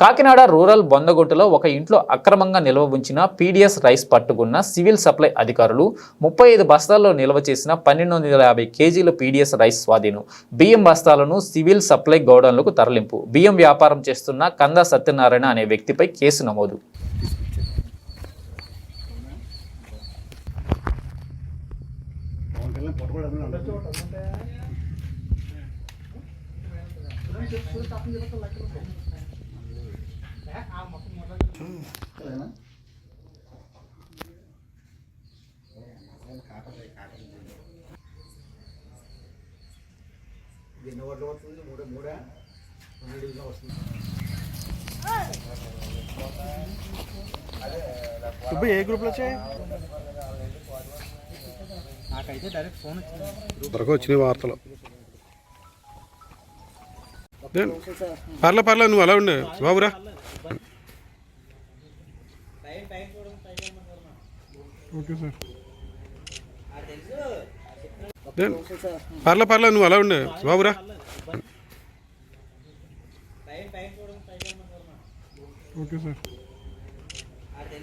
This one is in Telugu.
కాకినాడ రూరల్ బొందగొట్టులో ఒక ఇంట్లో అక్రమంగా నిల్వ ఉంచిన పీడీఎస్ రైస్ పట్టుకున్న సివిల్ సప్లై అధికారులు 35 బస్తాల్లో నిల్వ చేసిన 1250 కేజీల పీడీఎస్ రైస్ స్వాధీనం. బియ్యం బస్తాలను సివిల్ సప్లై గోడౌన్లకు తరలింపు. బియ్యం వ్యాపారం చేస్తున్న కందా సత్యనారాయణ అనే వ్యక్తిపై కేసు నమోదు. ఏ గ్రూప్లో వచ్చాయి? నాకైతే డైరెక్ట్ ఫోన్ వచ్చింది. త్వరగా వచ్చినాయి వార్తలు. పర్లే నువ్వు అలా ఉండే బాబురా. Okay sir. పర్లే నువ్వు అలా ఉండే బాబురా. Okay sir. అదే